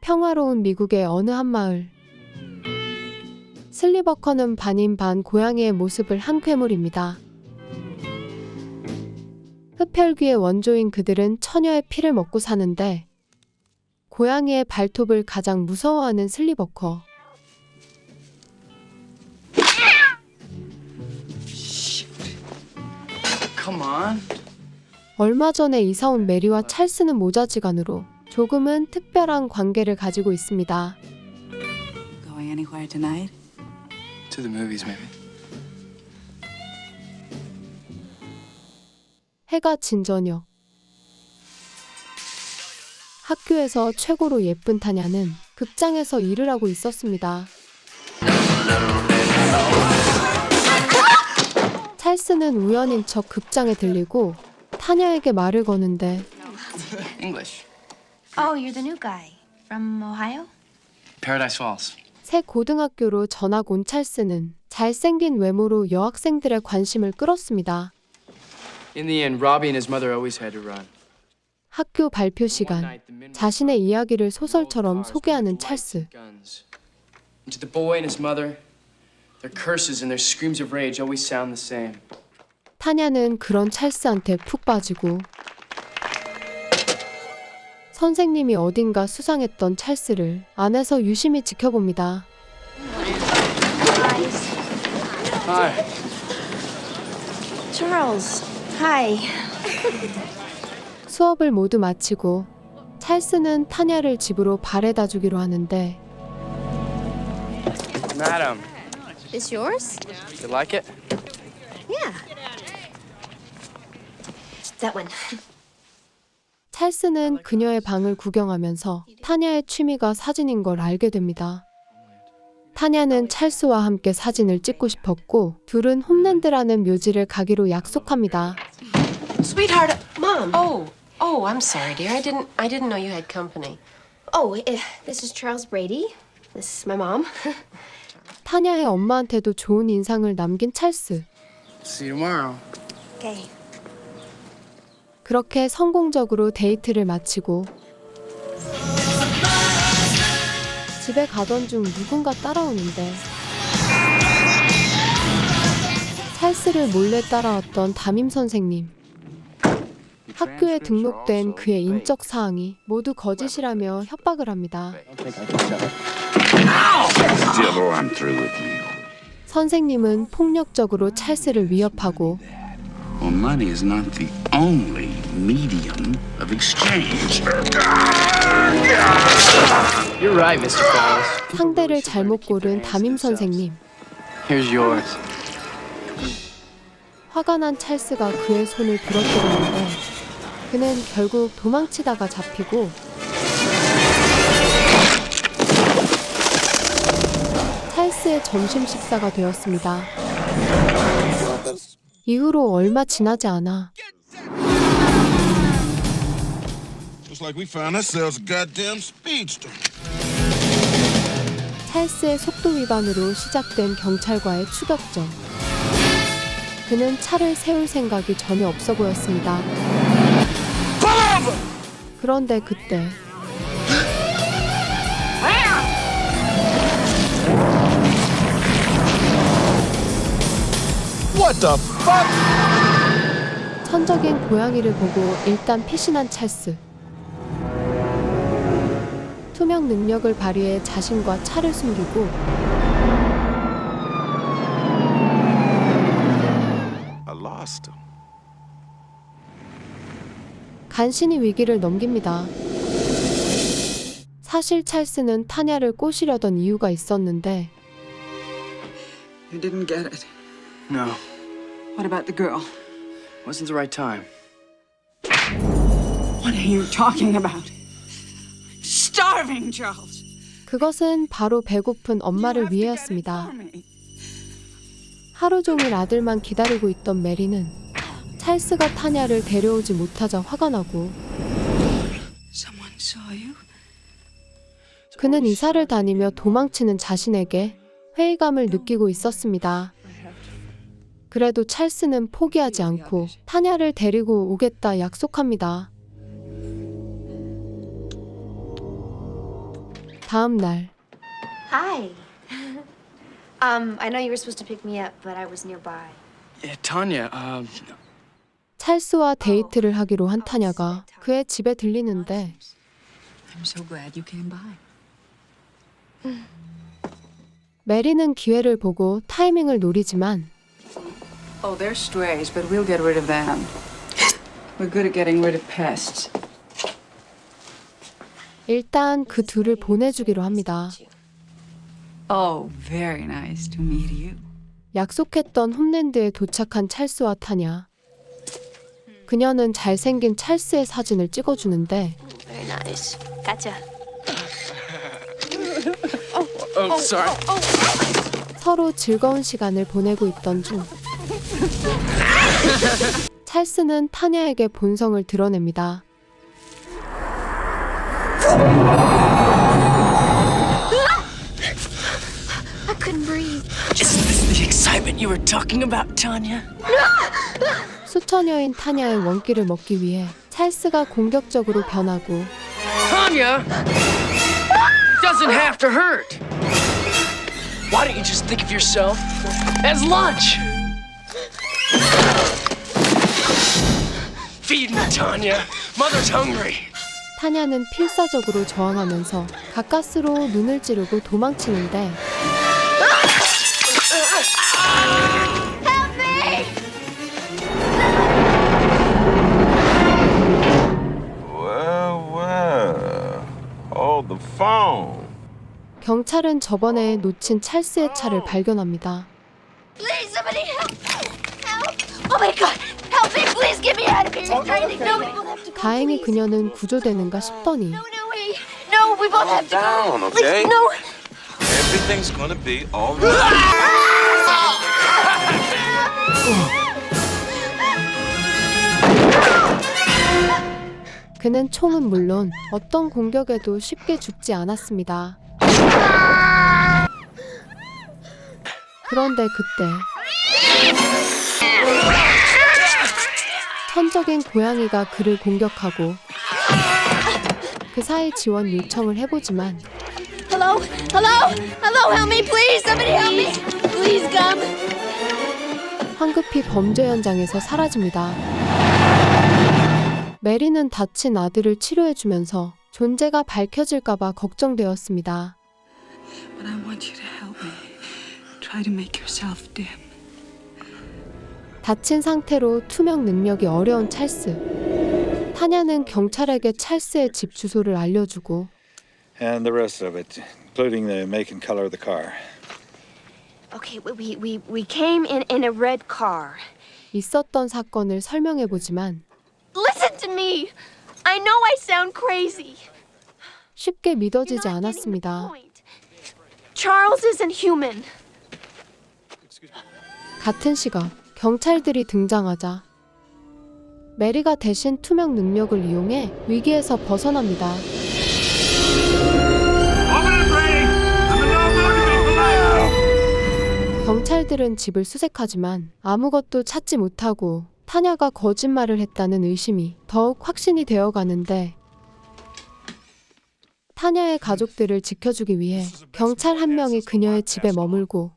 평화로운 미국의 어느 한 마을. 슬리버커는 반인 반 고양이의 모습을 한 괴물입니다. 흡혈귀의 원조인 그들은 처녀의 피를 먹고 사는데 고양이의 발톱을 가장 무서워하는 슬리버커. Come on. 얼마 전에 이사온 메리와 찰스는 모자지간으로 조금은 특별한 관계를 가지고 있습니다. Going anywhere tonight? To the movies, maybe. 해가 진 저녁. 학교에서 최고로 예쁜 타냐는 극장에서 일을 하고 있었습니다. 찰스는 우연인 척 극장에 들리고 타냐에게 말을 거는데 English. Oh, you're the new guy from Ohio? Paradise Falls. 새 고등학교로 전학 온 찰스는 잘생긴 외모로 여학생들의 관심을 끌었습니다. In the end, Robbie and his mother always had to run. 학교 발표 시간, 자신의 이야기를 소설처럼 소개하는 찰스. And to the boy and his mother, their curses and their screams of rage always sound the same. 타냐는 그런 찰스한테 푹 빠지고 선생님이 어딘가 수상했던 찰스를 안에서 유심히 지켜봅니다. Hi. Charles, hi. 수업을 모두 마치고 찰스는 타냐를 집으로 바래다 주기로 하는데 Madam, This yours? you like it? Yeah. That one. 찰스는 그녀의 방을 구경하면서 타냐의 취미가 사진인 걸 알게 됩니다. 타냐는 찰스와 함께 사진을 찍고 싶었고 둘은 홈랜드라는 묘지를 가기로 약속합니다. Sweetheart, Mom. Oh, I'm sorry, dear. I didn't know you had company. Oh, this is Charles Brady. This is my mom. 타냐의 엄마한테도 좋은 인상을 남긴 찰스. See you tomorrow. Okay. 그렇게 성공적으로 데이트를 마치고 집에 가던 중 누군가 따라오는데 찰스를 몰래 따라왔던 담임 선생님. 학교에 등록된 그의 인적 사항이 모두 거짓이라며 협박을 합니다. Dibble, I'm through with you. 선생님은 폭력적으로 찰스를 위협하고 Well, money is not the only medium of exchange. You're right, Mr. Falls. 상대를 잘못 고른 담임 선생님. Here's yours. 화가 난 찰스가 그의 손을 부러뜨리는데 그는 결국 도망치다가 잡히고 찰스의 점심 식사가 되었습니다. 이후로 얼마 지나지 않아 Looks like we found ourselves a goddamn speedster. 찰스의 속도 위반으로 시작된 경찰과의 추격전. 그는 차를 세울 생각이 전혀 없어 보였습니다. 그런데 그때 What the fuck? 천적인 고양이를 보고 일단 피신한 찰스. 투명 능력을 발휘해 자신과 차를 숨기고 I lost him. 간신히 위기를 넘깁니다. 사실 찰스는 타냐를 꼬시려던 이유가 있었는데 You didn't get it. No, What about the girl? wasn't the right time. What are you talking about? Starving, Charles. 그것은 바로 배고픈 엄마를 위해였습니다. 하루 종일 아들만 기다리고 있던 메리는 찰스가 타냐를 데려오지 못하자 화가 나고 Someone saw you? 그는 이사를 다니며 도망치는 자신에게 회의감을 느끼고 있었습니다. 그래도 찰스는 포기하지 않고 타냐를 데리고 오겠다 약속합니다. 다음 날 Hi. I know you were supposed to pick me up, but I was nearby. Yeah, Tanya, 찰스와 데이트를 하기로 한 타냐가 그의 집에 들리는데 I'm so glad you came by. 메리는 기회를 보고 타이밍을 노리지만 Oh, they're strays, but we'll get rid of them. We're good at getting rid of pests. 일단 그 둘을 보내주기로 합니다. Oh, very nice to meet you. 약속했던 홈랜드에 도착한 찰스와 타냐. 그녀는 잘생긴 찰스의 사진을 찍어주는데 Very nice. Gotcha. oh, sorry. 서로 즐거운 시간을 보내고 있던 중 찰스는 타냐에게 본성을 드러냅니다. I couldn't breathe. Is this the excitement you were talking about, Tanya? 수처녀인 타냐의 원기를 먹기 위해 찰스가 공격적으로 변하고 Tanya doesn't have to hurt. Why don't you just think of yourself as lunch? Feed me, Tanya. Mother's hungry. 타냐는 필사적으로 저항하면서 가까스로 눈을 찌르고 도망치는데 Well. Oh, the phone. 경찰은 저번에 놓친 찰스의 차를 발견합니다. Please, somebody help! Help! Oh my God! Help me! Please get me out of here! No, we both have to go. 다행히 please. 그녀는 구조되는가 싶더니 No, wait. No, we both have to go. down, okay? Please, no. Everything's gonna be all right. 그는 총은 물론 어떤 공격에도 쉽게 죽지 않았습니다. 그런데 그때 천적인 고양이가 그를 공격하고 그 사이 지원 요청을 해보지만 Hello? Hello? Hello, help me, please! Somebody help me! Please come! 황급히 범죄 현장에서 사라집니다. 메리는 다친 아들을 치료해주면서 존재가 밝혀질까봐 걱정되었습니다. But I want you to help me. Try to make yourself dim. 다친 상태로 투명 능력이 어려운 찰스. 타냐는 경찰에게 찰스의 집 주소를 알려주고 And the rest of it, including the make and color of the car. Okay, we came in a red car. 있었던 사건을 설명해보지만 Listen to me! I know I sound crazy. 쉽게 You're 믿어지지 not getting the 않았습니다. point. Charles isn't human. 같은 시각 경찰들이 등장하자 메리가 대신 투명 능력을 이용해 위기에서 벗어납니다. 경찰들은 집을 수색하지만 아무것도 찾지 못하고 타냐가 거짓말을 했다는 의심이 더욱 확신이 되어가는데 타냐의 가족들을 지켜주기 위해 경찰 한 명이 그녀의 집에 머물고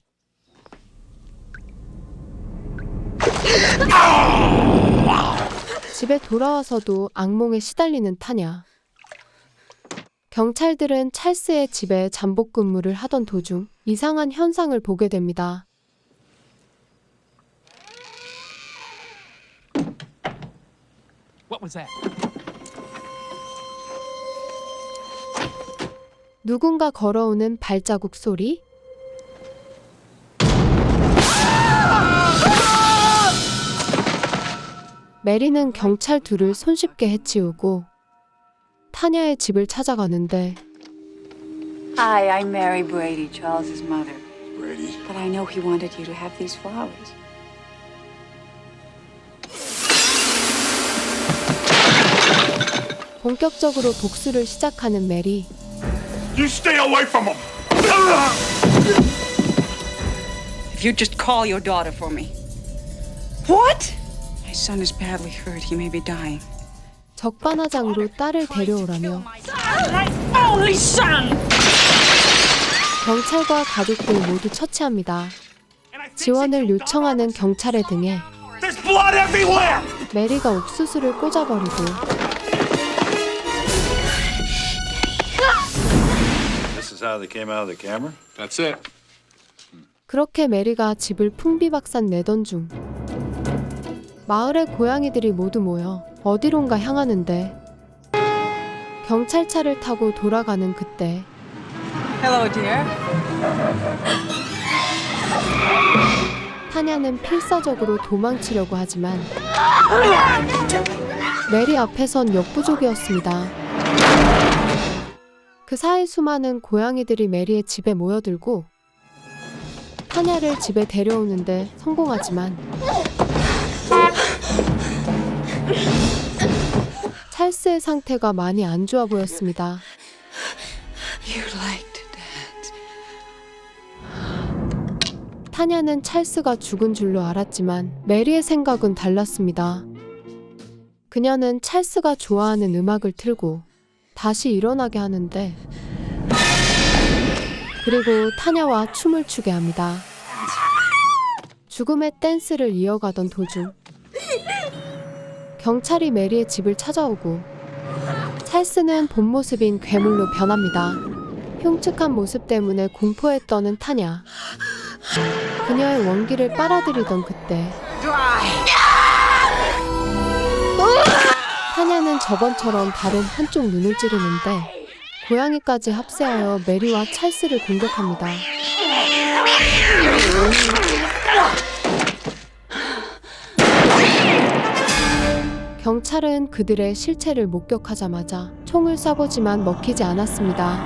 집에 돌아와서도 악몽에 시달리는 타냐. 경찰들은 찰스의 집에 잠복 근무를 하던 도중 이상한 현상을 보게 됩니다. What was that? 누군가 걸어오는 발자국 소리? 메리는 경찰 둘을 손쉽게 해치우고 타냐의 집을 찾아가는데 Hi, I'm Mary Brady, Charles's mother. Brady. But I know he wanted you to have these flowers. 본격적으로 복수를 시작하는 메리. You stay away from him. If you just call your daughter for me. What? My son is badly hurt. He may be dying. 적반하장으로 딸을 데려오라며 My only son! 경찰과 가족들 모두 처치합니다. 지원을 요청하는 경찰의 등에 메리가 옥수수를 꽂아버리고 This is how they came out of the camera? That's it. 그렇게 메리가 집을 풍비박산 내던 중 마을의 고양이들이 모두 모여 어디론가 향하는데 경찰차를 타고 돌아가는 그때 Hello, dear. 타냐는 필사적으로 도망치려고 하지만 메리 앞에선 역부족이었습니다. 그 사이 수많은 고양이들이 메리의 집에 모여들고 타냐를 집에 데려오는데 성공하지만 찰스의 상태가 많이 안 좋아 보였습니다. You liked that. 타냐는 찰스가 죽은 줄로 알았지만 메리의 생각은 달랐습니다. 그녀는 찰스가 좋아하는 음악을 틀고 다시 일어나게 하는데 그리고 타냐와 춤을 추게 합니다. 죽음의 댄스를 이어가던 도중 경찰이 메리의 집을 찾아오고 찰스는 본 모습인 괴물로 변합니다. 흉측한 모습 때문에 공포에 떠는 타냐. 그녀의 원기를 빨아들이던 그때 타냐는 저번처럼 다른 한쪽 눈을 찌르는데 고양이까지 합세하여 메리와 찰스를 공격합니다. 경찰은 그들의 실체를 목격하자마자 총을 쏴보지만 먹히지 않았습니다.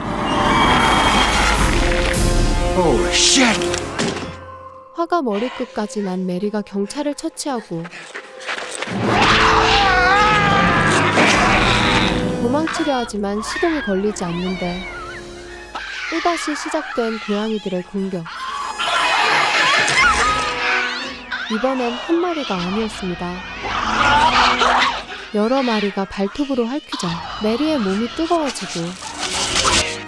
Holy shit! 화가 머리끝까지 난 메리가 경찰을 처치하고 도망치려 하지만 시동이 걸리지 않는데 또다시 시작된 고양이들의 공격. 이번엔 한 마리가 아니었습니다. 여러 마리가 발톱으로 핥히자 메리의 몸이 뜨거워지고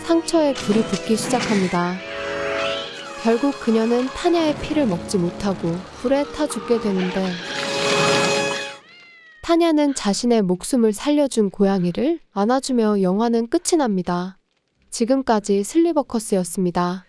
상처에 불이 붙기 시작합니다. 결국 그녀는 타냐의 피를 먹지 못하고 불에 타 죽게 되는데 타냐는 자신의 목숨을 살려준 고양이를 안아주며 영화는 끝이 납니다. 지금까지 슬리버커스였습니다.